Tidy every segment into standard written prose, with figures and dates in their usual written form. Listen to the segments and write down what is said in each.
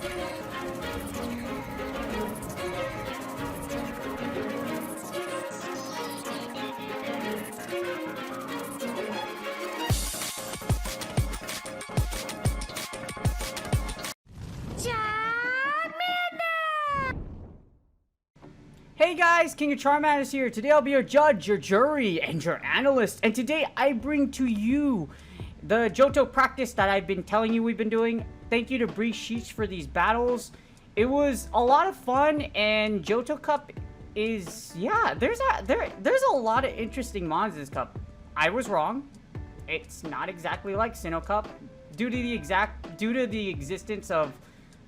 Hey guys, King of Charmanders here. Today I'll be your judge, your jury, and your analyst. And today I bring to you the Johto practice that I've been telling you we've been doing. Thank you to BrijSheesh for these battles. It was a lot of fun, and Johto Cup is, yeah, there's a lot of interesting mons in this cup. I was wrong. It's not exactly like Sinnoh Cup due to the existence of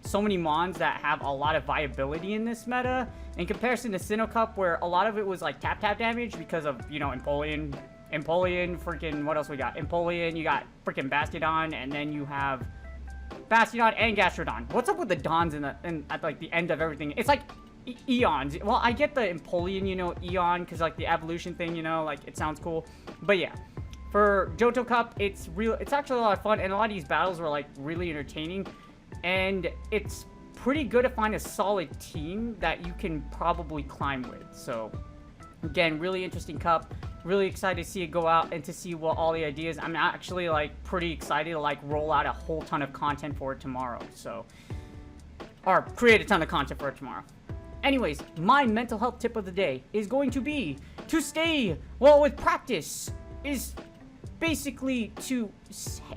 so many mons that have a lot of viability in this meta in comparison to Sinnoh Cup, where a lot of it was like tap damage because of, you know, Empoleon, freaking, what else we got? Empoleon, you got freaking Bastiodon, and then you have Bastiodon and Gastrodon. What's up with the Dons at like the end of everything? It's like Eons. Well, I get the Empoleon, you know, Eon, because like the evolution thing, you know, like it sounds cool. But yeah, for Johto Cup, it's actually a lot of fun, and a lot of these battles were like really entertaining. And it's pretty good to find a solid team that you can probably climb with. So, again, really interesting cup. Really excited to see it go out and to see what all the ideas. I'm actually, like, pretty excited to, like, roll out a whole ton of content for it tomorrow. So, or create a ton of content for it tomorrow. Anyways, my mental health tip of the day is going to be to stay well with practice. Is basically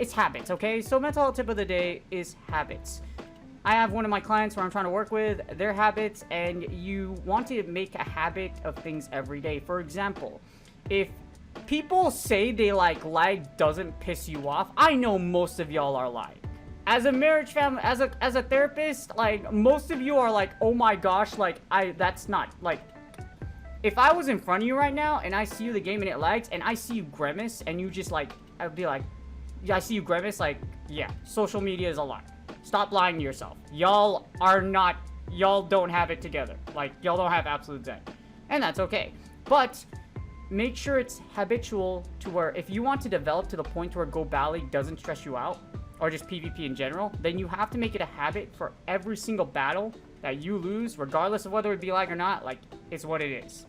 it's habits, okay? So mental health tip of the day is habits. I have one of my clients where I'm trying to work with their habits, and you want to make a habit of things every day. For example, if people say they like lag doesn't piss you off, I know most of y'all are lying. As a marriage family, as a therapist, like most of you are like, oh my gosh, like that's not like. If I was in front of you right now and I see you the game and it lags and I see you grimace and you just like, I'd be like, yeah, I see you grimace, like, yeah, social media is a lie. Stop lying to yourself. Y'all don't have it together. Like, y'all don't have absolute zen. And that's okay. But make sure it's habitual to where if you want to develop to the point where Go Bally doesn't stress you out, or just PvP in general, then you have to make it a habit for every single battle that you lose, regardless of whether it be lag or not. Like, it's what it is.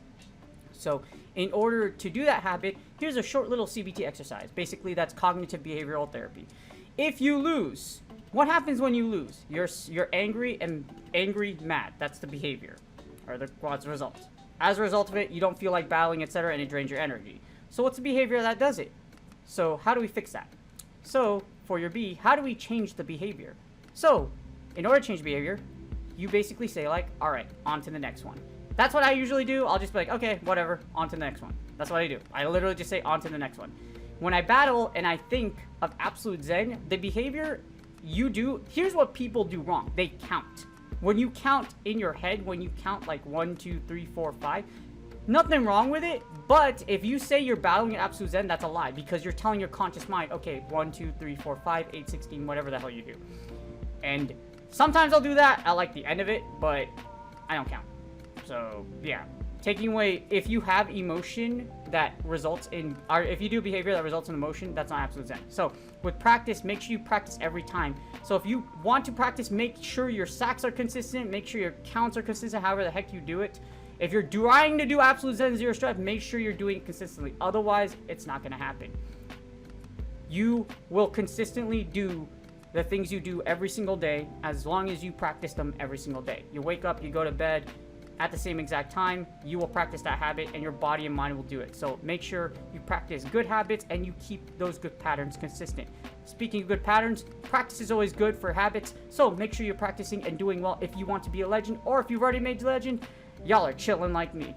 So in order to do that habit, here's a short little CBT exercise. Basically, that's cognitive behavioral therapy. If you lose, what happens when you lose? You're angry and mad. That's the behavior, or the result. As a result of it, you don't feel like battling, etc., and it drains your energy. So what's the behavior that does it? So how do we fix that? So for your B, how do we change the behavior? So in order to change behavior, you basically say like, all right, on to the next one. That's what I usually do. I'll just be like, okay, whatever, on to the next one. That's what I do. I literally just say on to the next one. When I battle and I think of absolute zen, the behavior you do, here's what people do wrong. They count. When you count in your head, when you count like 1, 2, 3, 4, 5, nothing wrong with it. But if you say you're battling at absolute zen, that's a lie, because you're telling your conscious mind, okay, 1, 2, 3, 4, 5, 8, 16, whatever the hell you do. And sometimes I'll do that at like the end of it, but I don't count. So yeah, taking away, if you have emotion that results in, or if you do behavior that results in emotion, that's not absolute zen. So with practice, make sure you practice every time. So if you want to practice, make sure your sacks are consistent, make sure your counts are consistent, however the heck you do it. If you're trying to do absolute zen zero strife, make sure you're doing it consistently. Otherwise, it's not going to happen. You will consistently do the things you do every single day as long as you practice them every single day. You wake up, you go to bed at the same exact time, you will practice that habit and your body and mind will do it. So make sure you practice good habits and you keep those good patterns consistent. Speaking of good patterns, practice is always good for habits. So make sure you're practicing and doing well if you want to be a legend, or if you've already made legend, y'all are chilling like me.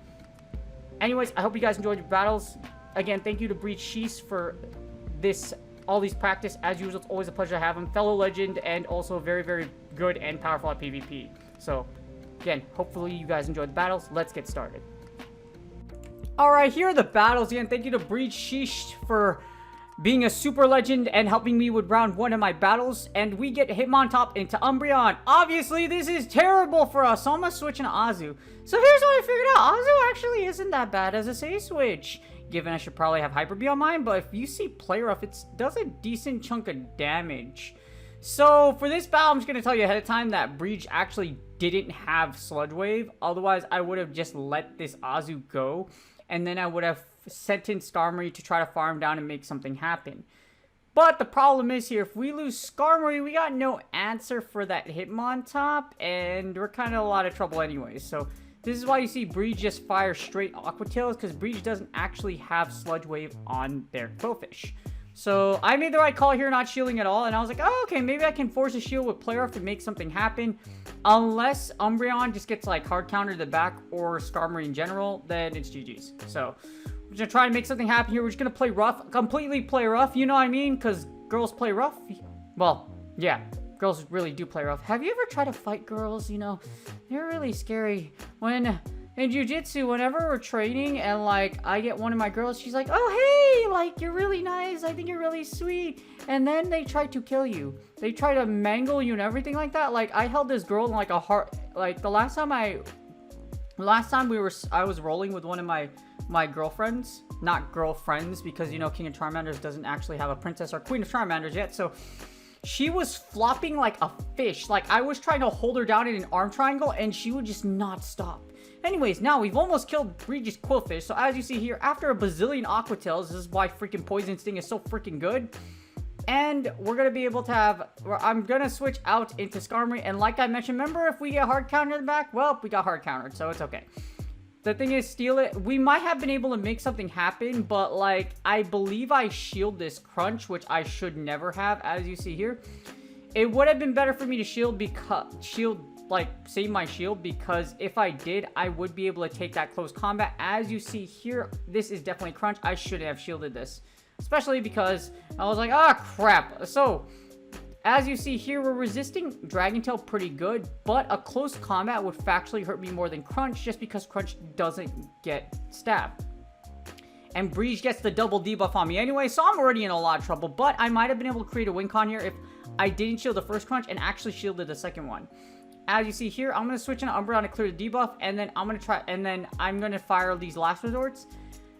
Anyways, I hope you guys enjoyed your battles. Again, thank you to BrijSheesh for all these practice. As usual, it's always a pleasure to have him. Fellow legend and also very, very good and powerful at PvP. So again, hopefully you guys enjoyed the battles. Let's get started. Alright, here are the battles. Again, thank you to BrijSheesh for being a super legend and helping me with round 1 of my battles. And we get Hitmontop into Umbreon. Obviously, this is terrible for us, so I'm going to switch into Azu. So here's what I figured out. Azu actually isn't that bad as a safe switch, given I should probably have Hyper Bee on mine. But if you see Play Rough, it does a decent chunk of damage. So for this battle, I'm just gonna tell you ahead of time that Breach actually didn't have Sludge Wave. Otherwise, I would have just let this Azu go, and then I would have sent in Skarmory to try to farm down and make something happen. But the problem is here, if we lose Skarmory, we got no answer for that Hitmontop, and we're kind of in a lot of trouble anyways. So this is why you see Breach just fire straight Aqua Tails, because Breach doesn't actually have Sludge Wave on their Qwilfish. So I made the right call here, not shielding at all, and I was like, oh, okay, maybe I can force a shield with Play Rough to make something happen. Unless Umbreon just gets like hard counter to the back, or Skarmory in general, then it's GG's. So we're gonna try to make something happen here. We're just gonna play rough, completely play rough, you know what I mean? Because girls play rough. Well, yeah, girls really do play rough. Have you ever tried to fight girls? You know, they're really scary. When in jiu-jitsu, whenever we're training and like I get one of my girls, she's like, oh hey, like you're really nice, I think you're really sweet, and then they try to kill you. They try to mangle you and everything like that. Like I held this girl in like a heart, like the last time I was rolling with one of my girlfriends, not girlfriends, because you know King of Charmanders doesn't actually have a princess or Queen of Charmanders yet, so she was flopping like a fish. Like I was trying to hold her down in an arm triangle and she would just not stop. Anyways, now we've almost killed Breach's Qwilfish. So as you see here, after a bazillion Aqua Tails, this is why freaking Poison Sting is so freaking good. And we're going to be able to have, I'm going to switch out into Skarmory. And like I mentioned, remember if we get hard countered in the back? Well, we got hard countered, so it's okay. The thing is, steal it. We might have been able to make something happen, but like, I believe I shield this Crunch, which I should never have, as you see here. It would have been better for me to shield, like, save my shield, because if I did, I would be able to take that close combat. As you see here, this is definitely Crunch. I should have shielded this, especially because I was like, ah, crap. So as you see here, we're resisting Dragon Tail pretty good, but a close combat would factually hurt me more than Crunch, just because Crunch doesn't get stabbed. And Breach gets the double debuff on me anyway, so I'm already in a lot of trouble. But I might have been able to create a win con here if I didn't shield the first Crunch and actually shielded the second one. As you see here, I'm going to switch into Umbreon to clear the debuff, and then I'm going to fire these last resorts.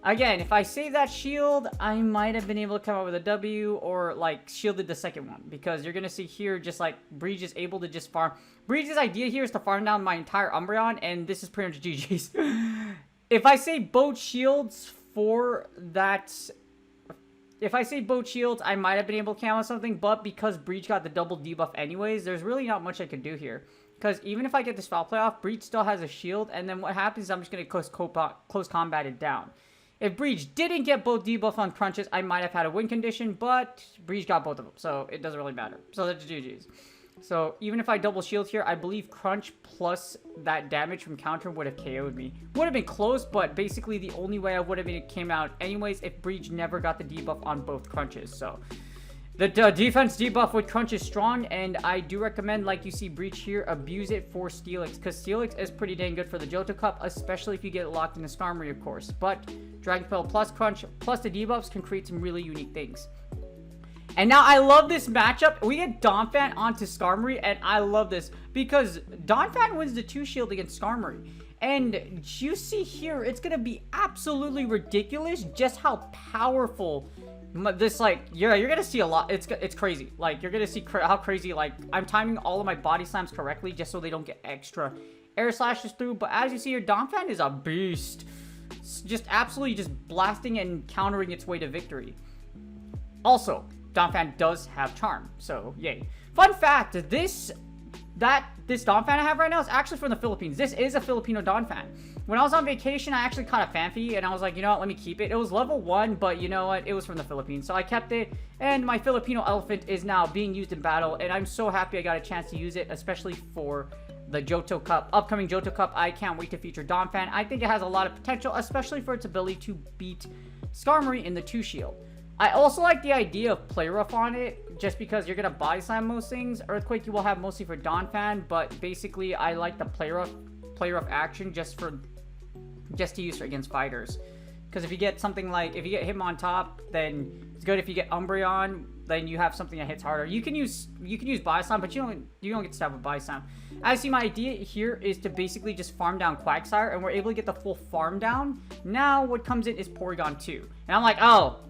Again, if I save that shield, I might have been able to come up with a W, or like shielded the second one, because you're going to see here just like Breach is able to just farm. Breach's idea here is to farm down my entire Umbreon, and this is pretty much GG's. If I save both shields for that, if I save both shields, I might have been able to count something, but because Breach got the double debuff anyways, there's really not much I could do here. Because even if I get this foul play off, Breach still has a shield, and then what happens is I'm just going to close combat it down. If Breach didn't get both debuff on Crunches, I might have had a win condition, but Breach got both of them, so it doesn't really matter. So that's GG's. So even if I double shield here, I believe Crunch plus that damage from counter would have KO'd me. Would have been close, but basically the only way I would have came out anyways if Breach never got the debuff on both Crunches. So the defense debuff with Crunch is strong, and I do recommend, like you see Breach here, abuse it for Steelix, because Steelix is pretty dang good for the Johto Cup, especially if you get it locked in the Skarmory, of course. But Dragon Tail plus Crunch plus the debuffs can create some really unique things. And now I love this matchup. We get Donphan onto Skarmory, and I love this because Donphan wins the 2-shield against Skarmory. And you see here, it's going to be absolutely ridiculous just how powerful this, like, yeah, you're gonna see a lot. It's crazy. Like, you're gonna see how crazy, like, I'm timing all of my body slams correctly just so they don't get extra air slashes through. But as you see here, Donphan is a beast. It's just absolutely just blasting and countering its way to victory. Also, Donphan does have charm, so yay. Fun fact, this Donphan I have right now is actually from the Philippines. This is a Filipino Donphan. When I was on vacation, I actually caught a Phanpy, and I was like, you know what, let me keep it. It was level 1, but you know what, it was from the Philippines, so I kept it, and my Filipino elephant is now being used in battle, and I'm so happy I got a chance to use it, especially for the Johto Cup, upcoming Johto Cup. I can't wait to feature Donphan. I think it has a lot of potential, especially for its ability to beat Skarmory in the 2-shield. I also like the idea of Play Rough on it, just because you're going to body slam most things. Earthquake you will have mostly for Donphan, but basically I like the Play Rough action just to use against fighters. Because if you get something like, if you get Hitmontop, then it's good. If you get Umbreon, then you have something that hits harder. You can use body slam, but you don't get stabbed with body slam. As you see, my idea here is to basically just farm down Quagsire, and we're able to get the full farm down. Now what comes in is Porygon 2. And I'm like, oh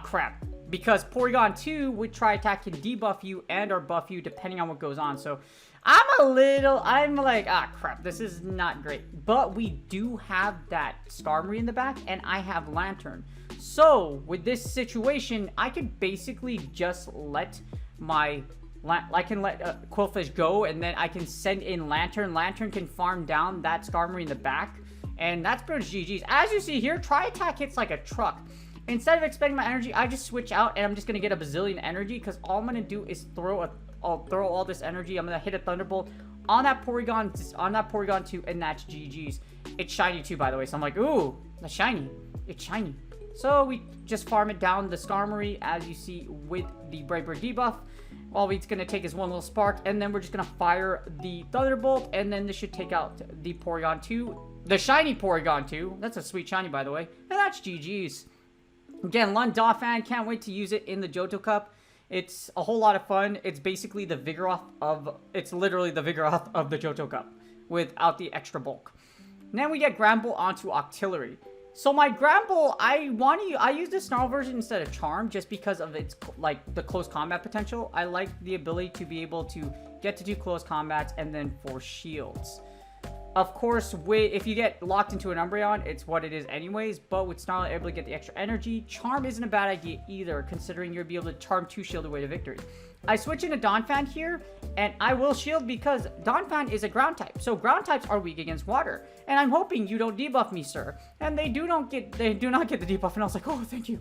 crap. because Porygon 2 with Tri-Attack can debuff you and or buff you depending on what goes on. So I'm like, ah, crap, this is not great. But we do have that Skarmory in the back, and I have Lanturn. So with this situation, I could basically just let my Qwilfish go, and then I can send in Lanturn. Lanturn can farm down that Skarmory in the back, and that's pretty much GG's. As you see here, Tri-Attack hits like a truck. Instead of expending my energy, I just switch out, and I'm just gonna get a bazillion energy, because all I'm gonna do is I'll throw all this energy. I'm gonna hit a Thunderbolt on that Porygon 2, and that's GG's. It's shiny too, by the way, so I'm like, ooh, that's shiny. It's shiny. So we just farm it down the Skarmory, as you see with the Brave Bird debuff. All it's going to take is one little spark, and then we're just going to fire the Thunderbolt, and then this should take out the Porygon 2. The shiny Porygon 2. That's a sweet shiny, by the way. And that's GG's. Again, Donphan, can't wait to use it in the Johto Cup. It's a whole lot of fun. It's basically the it's literally the Vigoroth of the Johto Cup without the extra bulk. And then we get Granbull onto Octillery. So my Granbull, I use the Snarl version instead of Charm just because of its, like, the close combat potential. I like the ability to be able to get to do close combats and then force shields. Of course, if you get locked into an Umbreon, it's what it is anyways, but with Snarl, you're able to get the extra energy. Charm isn't a bad idea either, considering you'll be able to Charm 2 shield away to victory. I switch into Donphan here, and I will shield because Donphan is a ground type, so ground types are weak against water. And I'm hoping you don't debuff me, sir. And they do not get the debuff, and I was like, oh, thank you.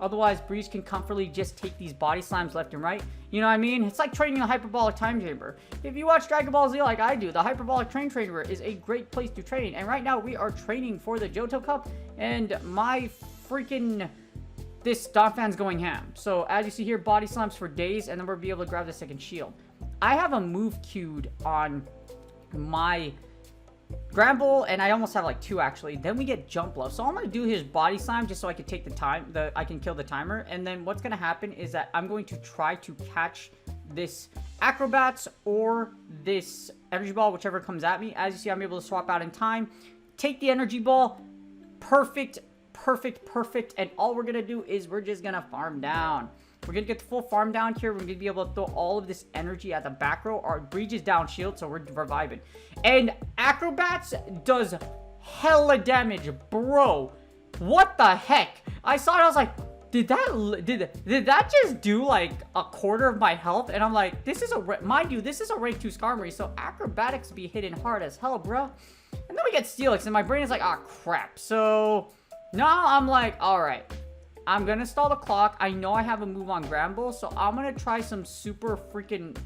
Otherwise, Breeze can comfortably just take these body slams left and right. You know what I mean? It's like training a hyperbolic time chamber. If you watch Dragon Ball Z like I do, the hyperbolic train chamber is a great place to train. And right now, we are training for the Johto Cup, and my freaking... this Donphan's going ham. So as you see here, body slams for days, and then we'll be able to grab the second shield. I have a move queued on my Granbull, and I almost have like 2 actually. Then we get Jump Love. So I'm going to do his body slam just so I can take the time, I can kill the timer. And then what's going to happen is that I'm going to try to catch this Acrobats or this Energy Ball, whichever comes at me. As you see, I'm able to swap out in time, take the Energy Ball. Perfect. And all we're gonna do is we're just gonna farm down. We're gonna get the full farm down here. We're gonna be able to throw all of this energy at the back row. Our Breach is down shield, so we're vibing. And Acrobats does hella damage, bro. What the heck? I saw it, I was like, did that just do like a quarter of my health? And I'm like, this is mind you, this is a rank 2 Skarmory, so acrobatics be hitting hard as hell, bro. And then we get Steelix, and my brain is like, ah, crap. So now I'm like, all right, I'm gonna stall the clock. I know I have a move on Granbull, so I'm gonna try some super freaking,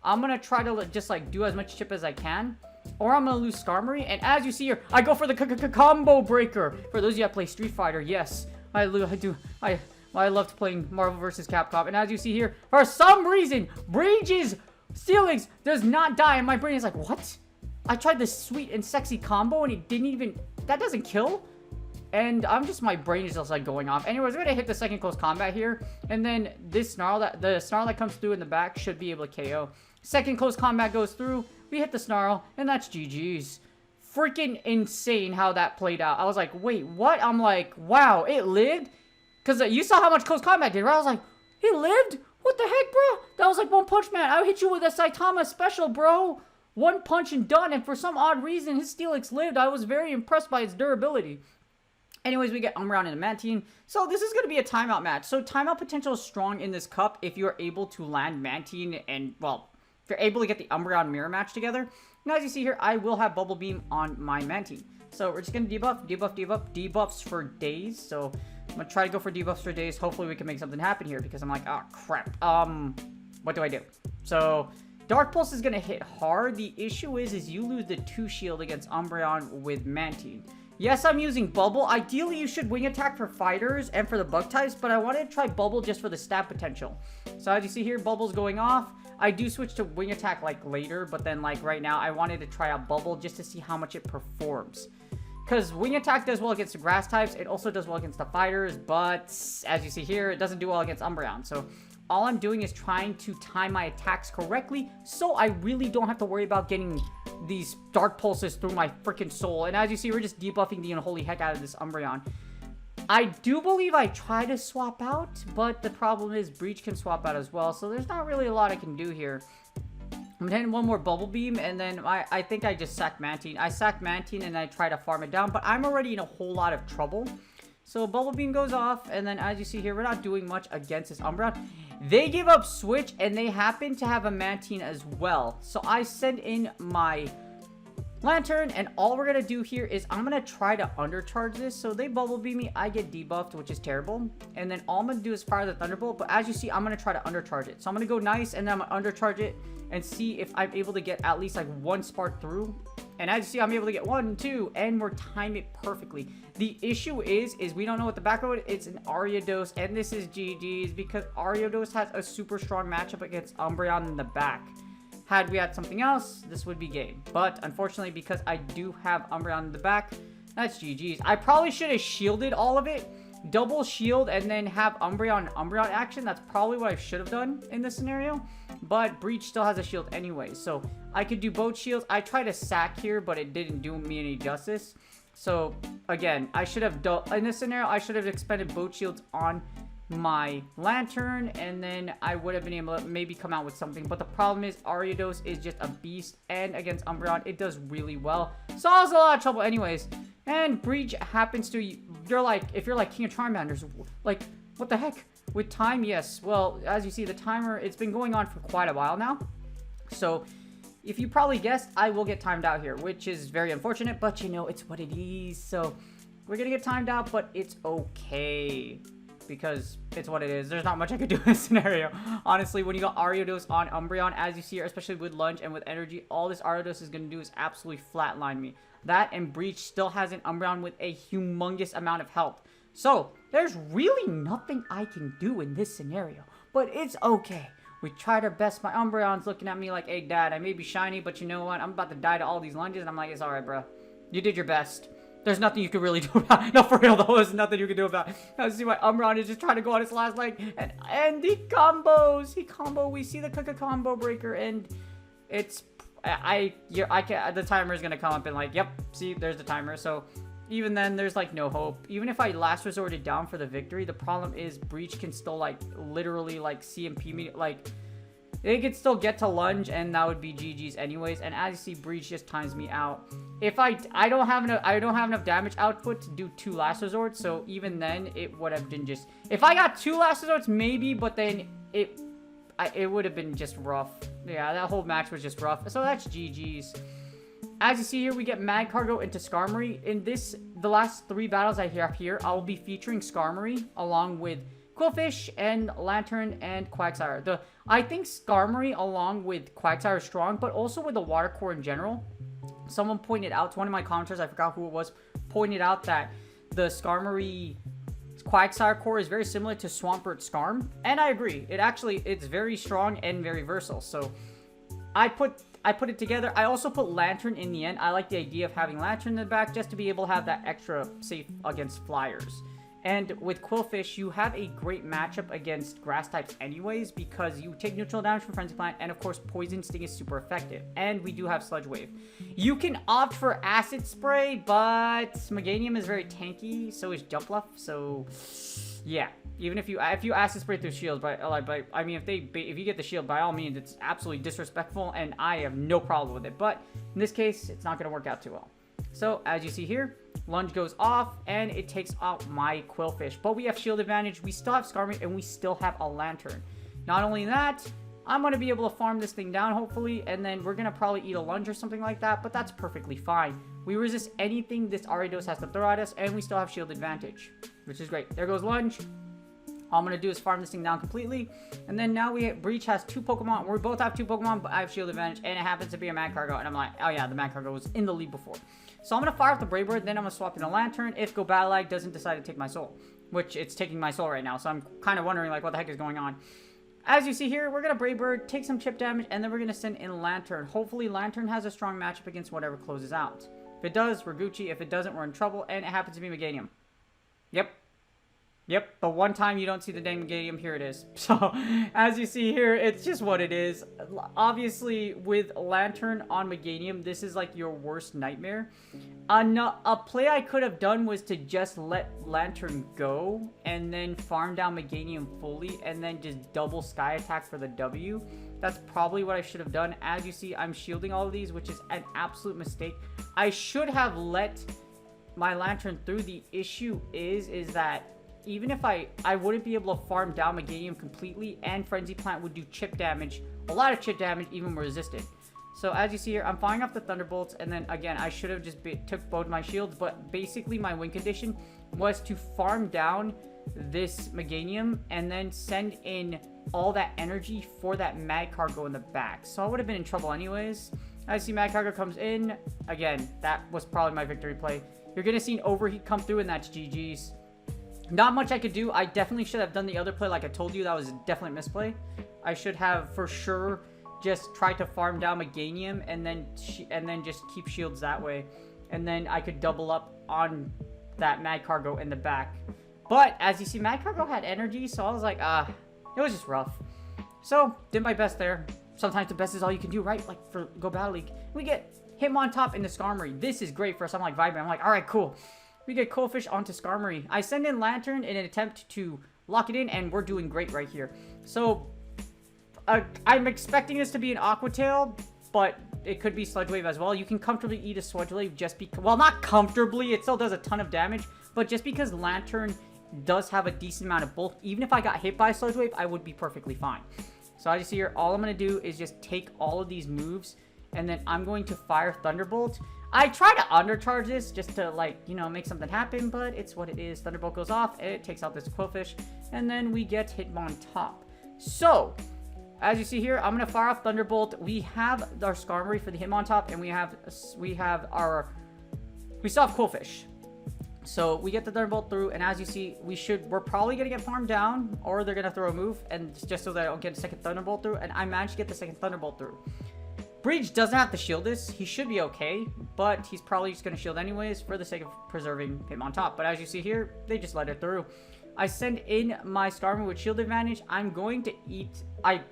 I'm gonna try to just like do as much chip as I can, or I'm gonna lose Skarmory. And as you see here, I go for the combo breaker. For those of you that play Street Fighter, yes, I loved playing Marvel vs. Capcom. And as you see here, for some reason, Breege's Steelix does not die, and my brain is like, what? I tried this sweet and sexy combo, and it didn't even, that doesn't kill? And my brain is just like going off. Anyways, we're gonna hit the second close combat here, and then this the snarl that comes through in the back should be able to KO. Second close combat goes through, we hit the snarl, and that's GG's. Freaking insane how that played out. I was like, wait, what? I'm like, wow, it lived? Because you saw how much close combat did, right? I was like, it lived? What the heck, bro? That was like One Punch Man. I hit you with a Saitama special, bro. One punch and done, and for some odd reason, his Steelix lived. I was very impressed by its durability. Anyways, we get Umbreon and a Mantine. So this is going to be a timeout match. So timeout potential is strong in this cup if you're able to land Mantine and, well, if you're able to get the Umbreon mirror match together. Now, as you see here, I will have Bubble Beam on my Mantine. So we're just going to debuffs for days. So I'm going to try to go for debuffs for days. Hopefully we can make something happen here because I'm like, oh, crap. What do I do? So Dark Pulse is going to hit hard. The issue is you lose the 2 shield against Umbreon with Mantine. Yes, I'm using Bubble. Ideally, you should Wing Attack for fighters and for the bug types, but I wanted to try Bubble just for the stat potential. So as you see here, Bubble's going off. I do switch to Wing Attack like later, but then like right now, I wanted to try out Bubble just to see how much it performs. Because Wing Attack does well against the grass types. It also does well against the fighters, but as you see here, it doesn't do well against Umbreon. So all I'm doing is trying to time my attacks correctly, so I really don't have to worry about getting these Dark Pulses through my freaking soul. And as you see, we're just debuffing the unholy heck out of this Umbreon. I do believe I try to swap out, but the problem is Breach can swap out as well, so there's not really a lot I can do here. I'm hitting one more Bubble Beam, and then I think I just sacked Mantine. I sacked Mantine, and I try to farm it down, but I'm already in a whole lot of trouble. So Bubble Beam goes off, and then as you see here, we're not doing much against this Umbreon. They give up Switch, and they happen to have a Mantine as well. So I send in my Lanturn, and all we're going to do here is I'm going to try to undercharge this. So they Bubble Beam me, I get debuffed, which is terrible. And then all I'm going to do is fire the Thunderbolt, but as you see, I'm going to try to undercharge it. So I'm going to go nice, and then I'm going to undercharge it and see if I'm able to get at least like one spark through. And as you see, I'm able to get 1, 2, and we're timing it perfectly. The issue is we don't know what the back row is. It's an Ariados, and this is GG's because Ariados has a super strong matchup against Umbreon in the back. Had we had something else, this would be game. But unfortunately, because I do have Umbreon in the back, that's GG's. I probably should have shielded all of it. Double shield and then have Umbreon action. That's probably what I should have done in this scenario. But Breach still has a shield anyway. So I could do both shields. I tried to sack here, but it didn't do me any justice. So again, I should have done, in this scenario, I should have expended both shields on my Lanturn, and then I would have been able to maybe come out with something. But the problem is Ariados is just a beast, and against Umbreon it does really well, so I was in a lot of trouble anyways. And Breach happens to, you're like, if you're like King of Charmanders, like what the heck with time? Yes, well, as you see, the timer, it's been going on for quite a while now, so if you probably guessed, I will get timed out here, which is very unfortunate, but you know, it's what it is. So we're gonna get timed out, but it's okay because it's what it is. There's not much I could do in this scenario. Honestly, when you got Ariados on Umbreon, as you see here, especially with Lunge and with Energy, all this Ariados is going to do is absolutely flatline me. That and Breach still has an Umbreon with a humongous amount of health. So, there's really nothing I can do in this scenario. But it's okay. We tried our best. My Umbreon's looking at me like, hey, Dad, I may be shiny, but you know what? I'm about to die to all these lunges. And I'm like, it's alright, bro. You did your best. There's nothing you can really do about it. No, for real, though, there's nothing you can do about it. I see my Umbreon is just trying to go on his last leg. And he combos. We see the combo breaker, and it's... the timer is going to come up and like, yep, see, there's the timer. So even then, there's like no hope. Even if I last resorted down for the victory, the problem is Breach can still like literally like CMP me, like... They could still get to Lunge, and that would be GG's anyways. And as you see, Breach just times me out. If I don't have enough damage output to do 2 last resorts, so even then it would have been just, if I got 2 last resorts maybe, but then it would have been just rough. Yeah, that whole match was just rough. So that's GG's. As you see here, we get Mag Cargo into Skarmory. In the last 3 battles I have here, I will be featuring Skarmory along with Qwilfish and Lanturn and Quagsire. I think Skarmory along with Quagsire is strong, but also with the Water Core in general. Someone pointed out, to one of my commenters, I forgot who it was, pointed out that the Skarmory Quagsire core is very similar to Swampert Skarm, and I agree. It's very strong and very versatile. So I put it together. I also put Lanturn in the end. I like the idea of having Lanturn in the back just to be able to have that extra safe against flyers. And with Qwilfish, you have a great matchup against grass types anyways, because you take neutral damage from Frenzy Plant, and of course Poison Sting is super effective. And we do have Sludge Wave. You can opt for Acid Spray, but Meganium is very tanky, so is Jumpluff, so yeah. Even if you Acid Spray through shields, I mean, if you get the shield, by all means, it's absolutely disrespectful, and I have no problem with it. But in this case, it's not going to work out too well. So, as you see here, Lunge goes off, and it takes out my Qwilfish. But we have shield advantage, we still have Skarmory, and we still have a Lanturn. Not only that, I'm going to be able to farm this thing down, hopefully, and then we're going to probably eat a Lunge or something like that, but that's perfectly fine. We resist anything this Ariados has to throw at us, and we still have shield advantage, which is great. There goes Lunge. All I'm going to do is farm this thing down completely. And then now Breach has 2 Pokemon. We both have 2 Pokemon, but I have shield advantage. And it happens to be a Mag Cargo. And I'm like, oh yeah, the Mag Cargo was in the lead before. So I'm going to fire off the Brave Bird. Then I'm going to swap in a Lanturn if Go Battle Lag doesn't decide to take my soul. Which it's taking my soul right now. So I'm kind of wondering like what the heck is going on. As you see here, we're going to Brave Bird, take some chip damage. And then we're going to send in Lanturn. Hopefully Lanturn has a strong matchup against whatever closes out. If it does, we're Gucci. If it doesn't, we're in trouble. And it happens to be Meganium. Yep. Yep, the one time you don't see the dang Meganium, here it is. So, as you see here, it's just what it is. Obviously, with Lanturn on Meganium, this is like your worst nightmare. A play I could have done was to just let Lanturn go and then farm down Meganium fully and then just double Sky Attack for the W. That's probably what I should have done. As you see, I'm shielding all of these, which is an absolute mistake. I should have let my Lanturn through. The issue is that even if I wouldn't be able to farm down Meganium completely, and Frenzy Plant would do chip damage, a lot of chip damage, even resisted. So as you see here, I'm firing off the Thunderbolts, and then again, I should have just took both my shields, but basically my win condition was to farm down this Meganium and then send in all that energy for that Mad Cargo in the back. So I would have been in trouble anyways. As you see, Mad Cargo comes in. Again, that was probably my victory play. You're going to see an Overheat come through, and that's GG's. Not much I could do. I definitely should have done the other play like I told you. That was definitely a misplay. I should have for sure just tried to farm down Meganium and then just keep shields that way. And then I could double up on that Mad Cargo in the back. But as you see, Mad Cargo had energy, so I was like, it was just rough. So, did my best there. Sometimes the best is all you can do, right? Like for Go Battle League. We get Hitmontop into Skarmory. This is great for us. I'm like vibing. I'm like, alright, cool. We get Qwilfish onto Skarmory. I send in Lanturn in an attempt to lock it in, and we're doing great right here. So, I'm expecting this to be an Aqua Tail, but it could be Sludge Wave as well. You can comfortably eat a Sludge Wave just because... Well, not comfortably. It still does a ton of damage, but just because Lanturn does have a decent amount of bulk, even if I got hit by a Sludge Wave, I would be perfectly fine. So, as you see here, all I'm going to do is just take all of these moves, and then I'm going to fire Thunderbolt. I try to undercharge this just to, like, you know, make something happen, but it's what it is. Thunderbolt goes off, it takes out this Qwilfish, and then we get Hitmontop. So, as you see here, I'm going to fire off Thunderbolt. We have our Skarmory for the Hitmontop, and we still have Qwilfish. So, we get the Thunderbolt through, and as you see, we're probably going to get farmed down, or they're going to throw a move, and just so that I don't get a second Thunderbolt through, and I managed to get the second Thunderbolt through. Breach doesn't have to shield this. He should be okay, but he's probably just going to shield anyways for the sake of preserving him on top. But as you see here, they just let it through. I send in my Skarmory with shield advantage. I'm going to eat...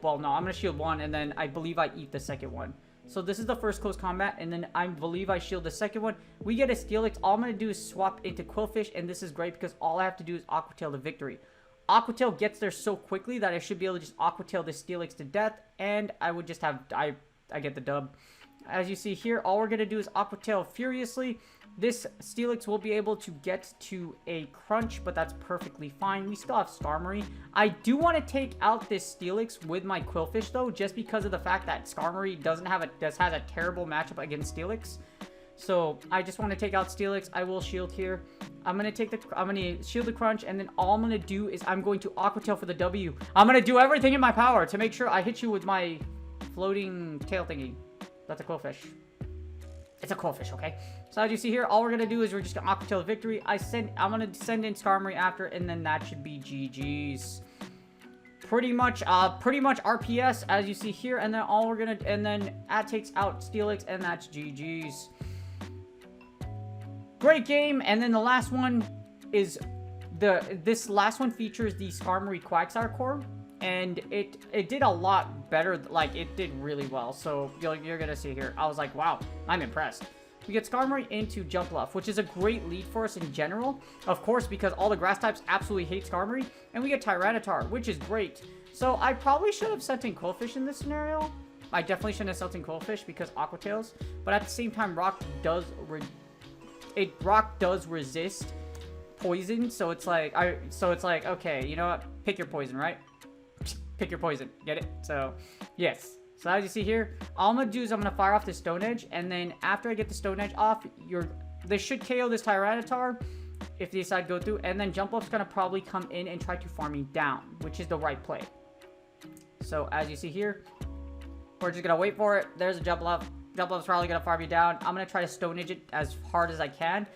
Well, no, I'm going to shield one, and then I believe I eat the second one. So this is the first close combat, and then I believe I shield the second one. We get a Steelix. All I'm going to do is swap into Qwilfish, and this is great because all I have to do is Aqua Tail to victory. Aqua Tail gets there so quickly that I should be able to just Aqua Tail this Steelix to death, and I would just have... I get the dub. As you see here, all we're going to do is Aqua Tail furiously. This Steelix will be able to get to a crunch, but that's perfectly fine. We still have Skarmory. I do want to take out this Steelix with my Qwilfish, though, just because of the fact that Skarmory has a terrible matchup against Steelix. So, I just want to take out Steelix. I will shield here. I'm going to shield the crunch, and then all I'm going to do is I'm going to Aqua Tail for the W. I'm going to do everything in my power to make sure I hit you with my floating tail thingy. That's a Qwilfish. It's a Qwilfish, okay? So as you see here, all we're gonna do is we're just gonna Aqua Tail the victory. I'm gonna send in Skarmory after, and then that should be GG's. Pretty much RPS as you see here, and then that takes out Steelix, and that's GG's. Great game, and then the last one is this last one features the Skarmory Quagsire core. And it did a lot better, like, it did really well. So, you're gonna see here. I was like, wow, I'm impressed. We get Skarmory into Jumpluff, which is a great lead for us in general. Of course, because all the grass types absolutely hate Skarmory. And we get Tyranitar, which is great. So, I probably should have sent in Qwilfish in this scenario. I definitely shouldn't have sent in Qwilfish because Aqua Tails. But at the same time, Rock does resist poison. So, it's like, okay, you know what? Pick your poison, right? Pick your poison. Get it? So, yes. So, as you see here, all I'm going to do is I'm going to fire off the Stone Edge. And then, after I get the Stone Edge off, they should KO this Tyranitar if they decide to go through. And then, Jumpluff's going to probably come in and try to farm me down, which is the right play. So, as you see here, we're just going to wait for it. There's a Jumpluff. Jumpluff's probably going to farm me down. I'm going to try to Stone Edge it as hard as I can.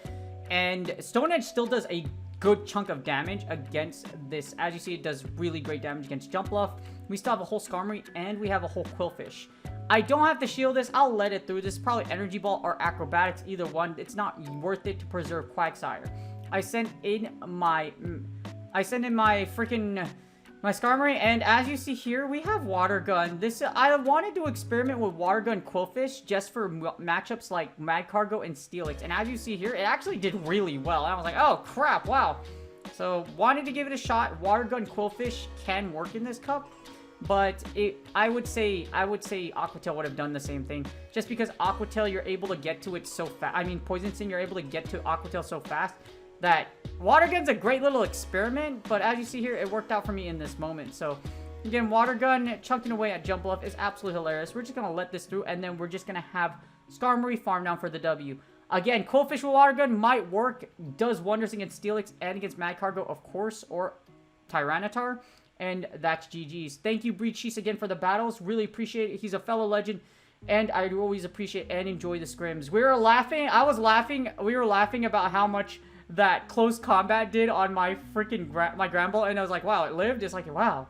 And Stone Edge still does a good chunk of damage against this. As you see, it does really great damage against Jumpluff. We still have a whole Skarmory, and we have a whole Qwilfish. I don't have to shield this. I'll let it through. This is probably Energy Ball or Acrobatics, either one. It's not worth it to preserve Quagsire. I sent in my I send in my freaking... my Skarmory, and as you see here, we have Water Gun. I wanted to experiment with Water Gun Qwilfish just for matchups like Mad Cargo and Steelix. And as you see here, it actually did really well. And I was like, oh crap, wow. So, wanted to give it a shot. Water Gun Qwilfish can work in this cup. But I would say Aqua Tail would have done the same thing. Just because Aqua Tail, you're able to get to it so fast. I mean, Poison Sting, you're able to get to Aqua Tail so fast that Water Gun's a great little experiment. But as you see here, it worked out for me in this moment. So, again, Water Gun chunking away at Jump Bluff is absolutely hilarious. We're just going to let this through, and then we're just going to have Skarmory farm down for the W. Again, Qwilfish with Water Gun might work. Does wonders against Steelix and against Mad Cargo, of course, or Tyranitar. And that's GG's. Thank you, BrijSheesh, again for the battles. Really appreciate it. He's a fellow legend. And I always appreciate and enjoy the scrims. We were laughing. I was laughing. We were laughing about how much that close combat did on my freaking my Granbull. And I was like, wow, it lived. It's like, wow.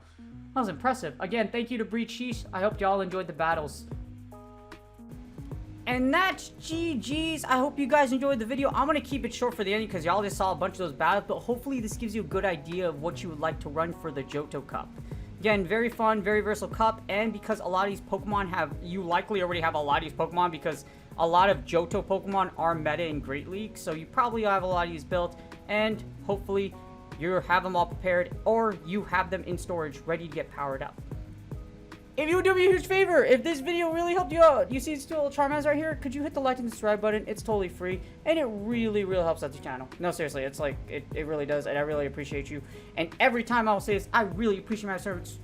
That was impressive. Again, thank you to BrijSheesh. I hope y'all enjoyed the battles. And that's GG's. I hope you guys enjoyed the video. I'm going to keep it short for the end because y'all just saw a bunch of those battles. But hopefully this gives you a good idea of what you would like to run for the Johto Cup. Again, very fun, very versatile cup. And because a lot of these Pokemon have... You likely already have a lot of these Pokemon because a lot of Johto Pokemon are meta in Great League. So you probably have a lot of these built. And hopefully you have them all prepared or you have them in storage ready to get powered up. If you would do me a huge favor, if this video really helped you out, you see it's still Charmander right here, could you hit the like and subscribe button? It's totally free, and it really, really helps out the channel. No, seriously, it's like, it really does, and I really appreciate you. And every time I will say this, I really appreciate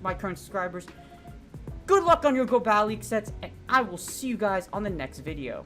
my current subscribers. Good luck on your Go Battle League sets, and I will see you guys on the next video.